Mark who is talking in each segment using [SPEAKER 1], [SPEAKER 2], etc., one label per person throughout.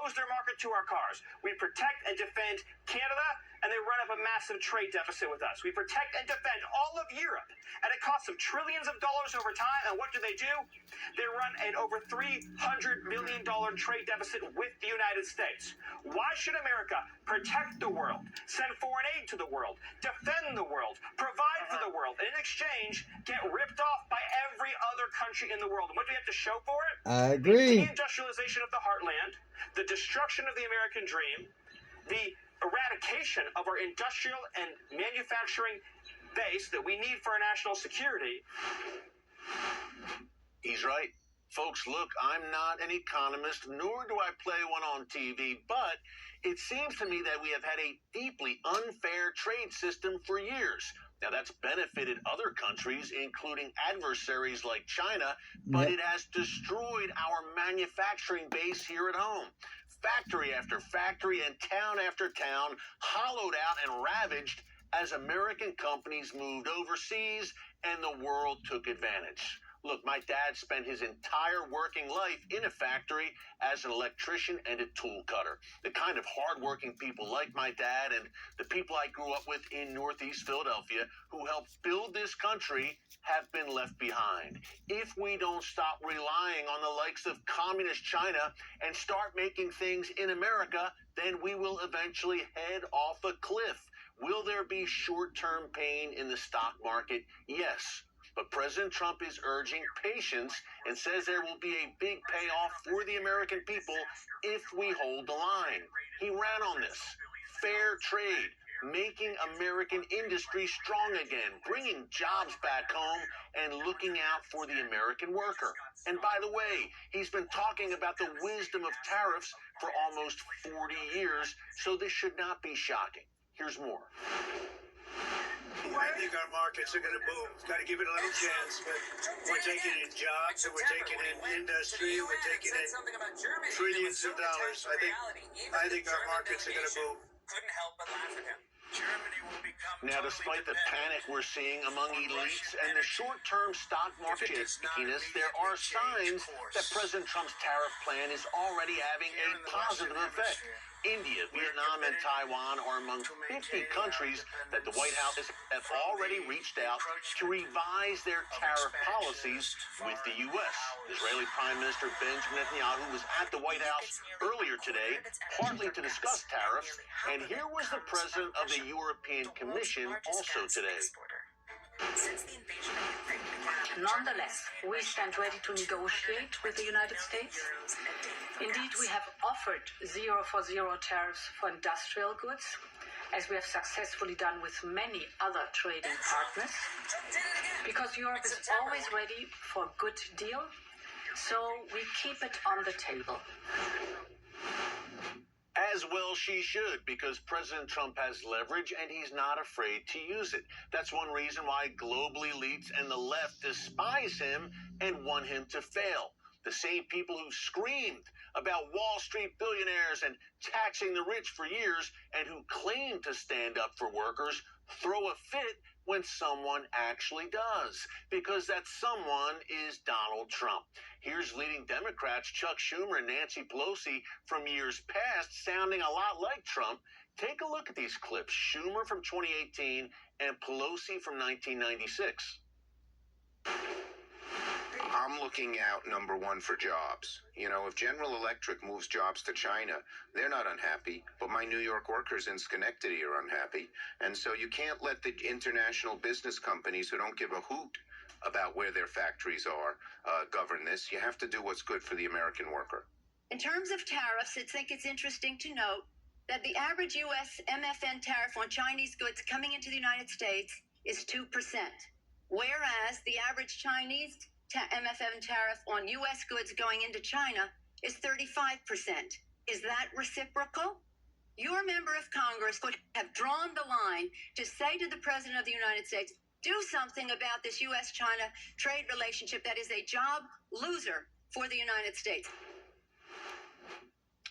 [SPEAKER 1] close their market to our cars. We protect and defend Canada, and they run up a massive trade deficit with us. We protect and defend all of Europe at a cost of trillions of dollars over time, and what do? They run an over $300 billion trade deficit with the United States. Why should America protect the world, send foreign aid to the world, defend the world, provide for the world, and in exchange, get ripped off by every other country in the world? And what do we have to show for it?
[SPEAKER 2] I agree.
[SPEAKER 1] The deindustrialization of the heartland, the destruction of the American dream, the eradication of our industrial and manufacturing base that we need for our national security.
[SPEAKER 3] He's right. Folks, look, I'm not an economist, nor do I play one on TV, but it seems to me that we have had a deeply unfair trade system for years. Now, that's benefited other countries, including adversaries like China, but it has destroyed our manufacturing base here at home. Factory after factory and town after town hollowed out and ravaged as American companies moved overseas and the world took advantage. Look, my dad spent his entire working life in a factory as an electrician and a tool cutter. The kind of hardworking people like my dad and the people I grew up with in Northeast Philadelphia who helped build this country have been left behind. If we don't stop relying on the likes of communist China and start making things in America, then we will eventually head off a cliff. Will there be short-term pain in the stock market? Yes. But President Trump is urging patience and says there will be a big payoff for the American people if we hold the line. He ran on this. Fair trade, making American industry strong again, bringing jobs back home, and looking out for the American worker. And by the way, he's been talking about the wisdom of tariffs for almost 40 years, so this should not be shocking. Here's more.
[SPEAKER 4] I think our markets are going to boom. Got to give it a little chance. But we're taking in jobs, and we're taking in industry, we're taking in trillions of dollars. I think our markets are going to boom.
[SPEAKER 5] Couldn't help but laugh at him. Germany will become
[SPEAKER 3] now, despite the panic we're seeing among elites and the short-term stock market shakiness, there are signs that President Trump's tariff plan is already having a positive effect. India, Vietnam, and Taiwan are among 50 countries that the White House has already reached out to revise their tariff policies with the U.S. Israeli Prime Minister Benjamin Netanyahu was at the White House earlier today, partly to discuss tariffs, and here was the president of the European Commission also today.
[SPEAKER 6] Nonetheless, we stand ready to negotiate with the United States. Indeed, we have offered 0 for 0 tariffs for industrial goods, as we have successfully done with many other trading partners, because Europe is always ready for a good deal, so we keep it on the table.
[SPEAKER 3] As well she should, because President Trump has leverage and he's not afraid to use it. That's one reason why global elites and the left despise him and want him to fail. The same people who screamed about Wall Street billionaires and taxing the rich for years and who claim to stand up for workers throw a fit when someone actually does, because that someone is Donald Trump. Here's leading Democrats Chuck Schumer and Nancy Pelosi from years past sounding a lot like Trump. Take a look at these clips. Schumer from 2018 and Pelosi from 1996.
[SPEAKER 7] I'm looking out, number one, for jobs. You know, if General Electric moves jobs to China, they're not unhappy, but my New York workers in Schenectady are unhappy. And so you can't let the international business companies who don't give a hoot about where their factories are govern this. You have to do what's good for the American worker.
[SPEAKER 8] In terms of tariffs, I think it's interesting to note that the average U.S. MFN tariff on Chinese goods coming into the United States is 2%, whereas the average Chinese MFN tariff on U.S. goods going into China is 35%. Is that reciprocal? Your member of Congress could have drawn the line to say to the President of the United States, do something about this U.S.-China trade relationship that is a job loser for the United States.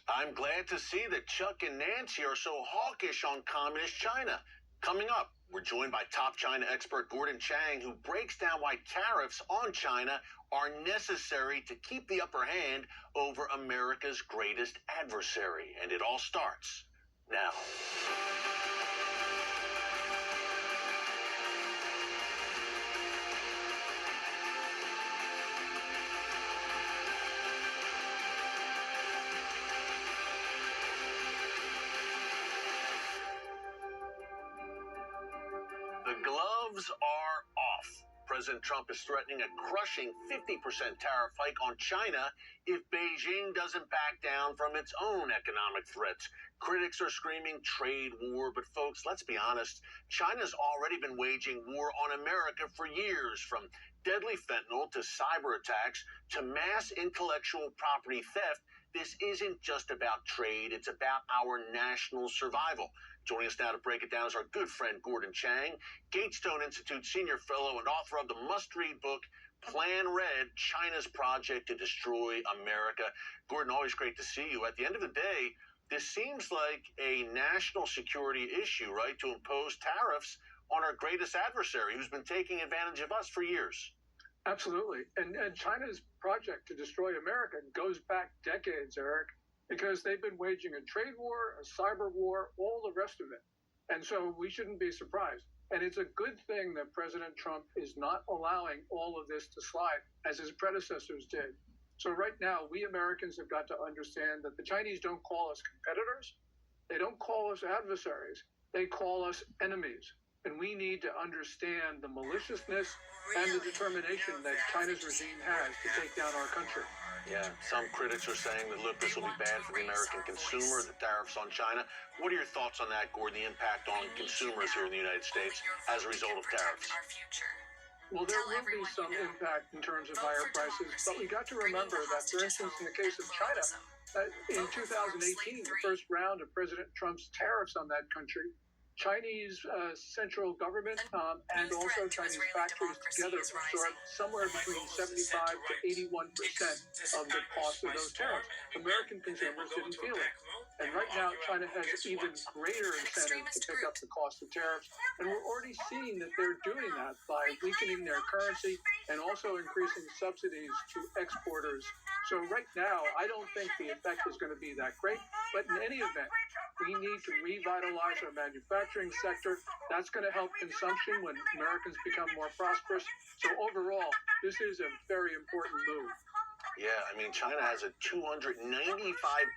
[SPEAKER 3] I'm glad to see that Chuck and Nancy are so hawkish on communist China. Coming up, We're joined by top China expert Gordon Chang, who breaks down why tariffs on China are necessary to keep the upper hand over America's greatest adversary. And it all starts now. The gloves are off. President Trump is threatening a crushing 50% tariff hike on China if Beijing doesn't back down from its own economic threats. Critics are screaming trade war, but folks, let's be honest, China's already been waging war on America for years, from deadly fentanyl to cyber attacks to mass intellectual property theft. This isn't just about trade, it's about our national survival. Joining us now to break it down is our good friend Gordon Chang, Gatestone Institute senior fellow and author of the must-read book, Plan Red, China's Project to Destroy America. Gordon, always great to see you. At the end of the day, this seems like a national security issue, right, to impose tariffs on our greatest adversary who's been taking advantage of us for years.
[SPEAKER 2] Absolutely. And China's project to destroy America goes back decades, Eric, because they've been waging a trade war, a cyber war, all the rest of it. And so we shouldn't be surprised. And it's a good thing that President Trump is not allowing all of this to slide, as his predecessors did. So right now, we Americans have got to understand that the Chinese don't call us competitors. They don't call us adversaries. They call us enemies. And we need to understand the maliciousness and the determination that China's regime has to take down our country.
[SPEAKER 3] Yeah, some critics are saying that, look, this will be bad for the American consumer, the tariffs on China. What are your thoughts on that, Gordon, the impact on consumers here in the United States as a result of tariffs?
[SPEAKER 2] Well, there will be some impact in terms of higher prices, but we got to remember that, for instance, in the case of China, in 2018, the first round of President Trump's tariffs on that country, Chinese central government and also Chinese factories together absorbed somewhere between 75 to 81% of the cost of those tariffs. American consumers didn't feel it. And right now, China has even greater incentive to pick up the cost of tariffs. And we're already seeing that they're doing that by weakening their currency and also increasing subsidies to exporters. So right now, I don't think the effect is going to be that great. But in any event, we need to revitalize our manufacturing sector. That's going to help consumption when Americans become more prosperous. So overall, this is a very important move.
[SPEAKER 3] Yeah, I mean, China has a $295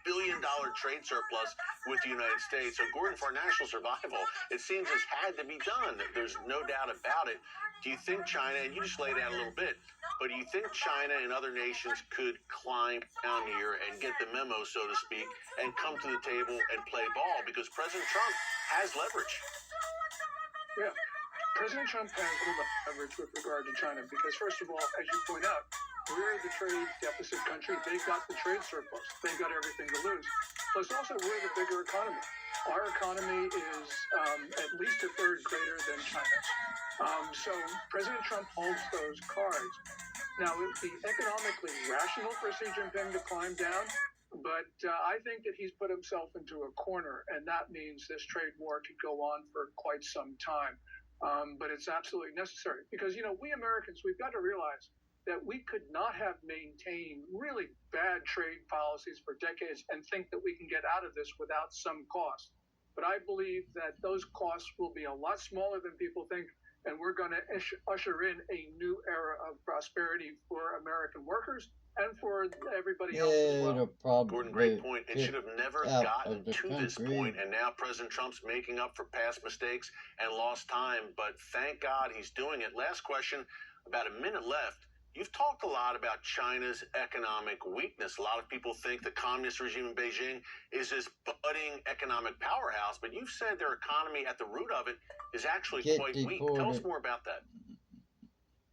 [SPEAKER 3] billion trade surplus with the United States. So, Gordon, for our national survival, it seems this had to be done. There's no doubt about it. Do you think China, and you just laid out a little bit, but do you think China and other nations could climb down here and get the memo, so to speak, and come to the table and play ball? Because President Trump has leverage.
[SPEAKER 2] Yeah. President Trump has a little leverage with regard to China because, first of all, as you point out, we're the trade deficit country. They've got the trade surplus. They've got everything to lose. Plus, also, we're the bigger economy. Our economy is at least a third greater than China's. So President Trump holds those cards. Now, it would be economically rational for Xi Jinping to climb down, but I think that he's put himself into a corner, and that means this trade war could go on for quite some time. But it's absolutely necessary because, we Americans, we've got to realize that we could not have maintained really bad trade policies for decades and think that we can get out of this without some cost. But I believe that those costs will be a lot smaller than people think, and we're going to usher in a new era of prosperity for American workers and for everybody else as well.
[SPEAKER 3] Gordon, great point. It should have never gotten to this point, and now President Trump's making up for past mistakes and lost time, but thank God he's doing it. Last question, about a minute left. You've talked a lot about China's economic weakness. A lot of people think the communist regime in Beijing is this budding economic powerhouse, but you've said their economy at the root of it is actually quite weak. Tell us more about that.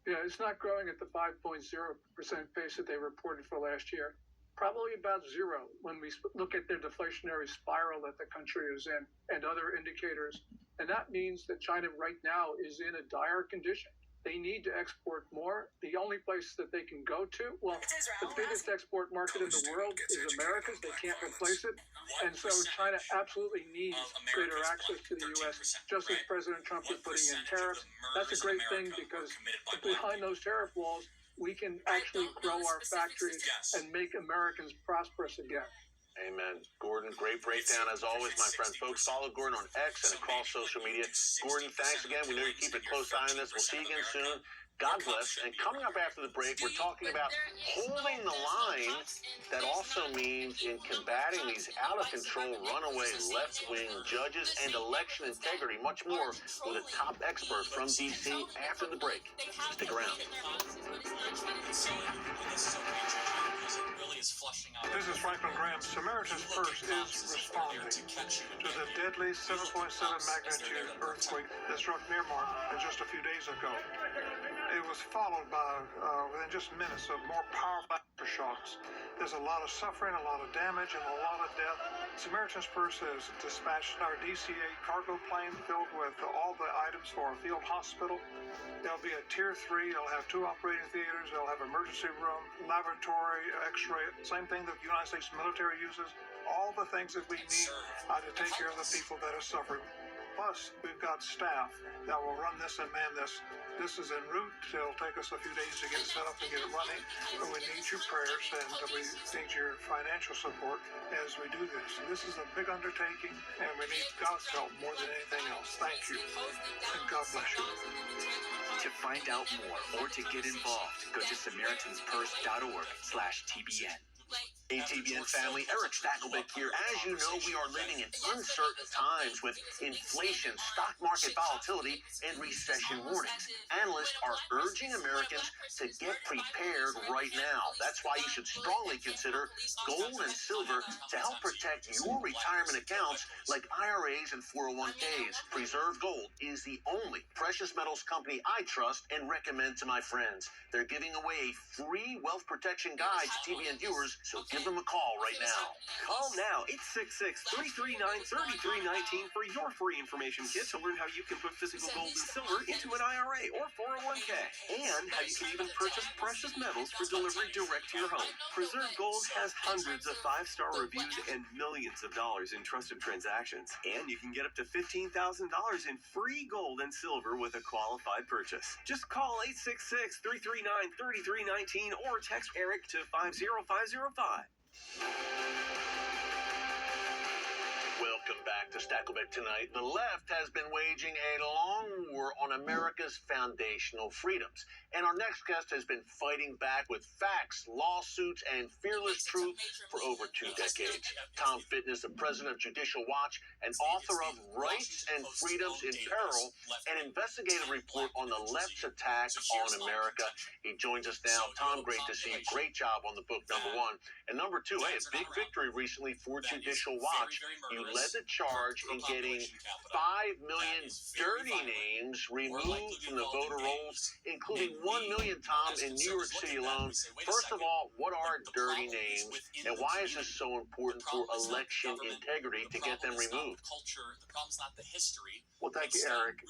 [SPEAKER 2] Yeah, it's not growing at the 5.0% pace that they reported for last year. Probably about zero when we look at their deflationary spiral that the country is in and other indicators. And that means that China right now is in a dire condition. They need to export more. The only place that they can go to, well, the biggest export market in the world is America's. They can't replace it. And so China absolutely needs greater access to the U.S., just as President Trump is putting in tariffs. That's a great thing because behind those tariff walls, we can actually grow our factories and make Americans prosperous again.
[SPEAKER 3] Amen. Gordon, great breakdown as always, my friend. Folks, follow Gordon on X and across social media. Gordon, thanks again. We know you keep a close eye on this. We'll see you again soon. God bless. And coming up after the break, we're talking about holding the line. That also means in combating these out-of-control, runaway, left-wing judges and election integrity. Much more with a top expert from D.C. after the break. Stick around.
[SPEAKER 9] This is Franklin Graham. Samaritan's Purse is responding to the deadly 7.7 magnitude earthquake that struck Myanmar just a few days ago. It was followed by, within just minutes, of more powerful aftershocks. There's a lot of suffering, a lot of damage, and a lot of death. Samaritan's Purse has dispatched our DC-8 cargo plane filled with all the items for a field hospital. There'll be a Tier 3. It'll have 2 operating theaters. It'll have emergency room, laboratory, X-ray, same thing that the United States military uses. All the things that we need to take care of the people that are suffering. Plus, we've got staff that will run this and man this. This is en route. It'll take us a few days to get it set up and get it running. But we need your prayers and we need your financial support as we do this. This is a big undertaking and we need God's help more than anything else. Thank you. And God bless you.
[SPEAKER 10] To find out more or to get involved, go to SamaritansPurse.org/TBN. Hey, TBN family, Eric Stakelbeck here. As you know, we are living in uncertain times with inflation, stock market volatility, and recession warnings. Analysts are urging Americans to get prepared right now. That's why you should strongly consider gold and silver to help protect your retirement accounts like IRAs and 401ks. Preserve Gold is the only precious metals company I trust and recommend to my friends. They're giving away a free wealth protection guide to TBN viewers, so give them a call right now.
[SPEAKER 11] Call now, 866-339-3319 for your free information kit to learn how you can put physical gold and silver into an IRA or 401k, and how you can even purchase precious metals for delivery direct to your home. Preserve Gold has hundreds of 5-star reviews and millions of dollars in trusted transactions, and you can get up to $15,000 in free gold and silver with a qualified purchase. Just call 866-339-3319 or text Eric to 50505.
[SPEAKER 3] Welcome back to Stakelbeck Tonight. The left has been waging a long war on America's foundational freedoms. And our next guest has been fighting back with facts, lawsuits, and fearless truth for over 2 decades. Tom Fitton is the president of Judicial Watch and author of Rights and Freedoms in Peril, an investigative report on the left's attack on America. He joins us now. Tom, great to see you. Great job on the book, number 1. And number 2, hey, a big victory recently for Judicial Watch. You led the charge in getting 5 million dirty names removed from the voter rolls, including 1 million, Tom, in New York City alone. First of all, what are dirty names, and why is this so important for election integrity to get them removed?
[SPEAKER 12] Well, thank you, Eric.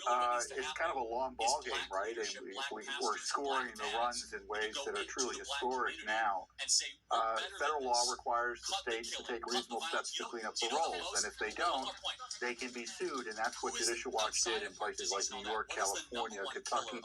[SPEAKER 12] It's kind of a long ball game, right? And we're scoring the runs in ways that are truly historic now. Federal law requires the states to take reasonable steps to clean up the rolls, and if they don't, they can be sued, and that's what Judicial Watch did in places like New York, California, Kentucky.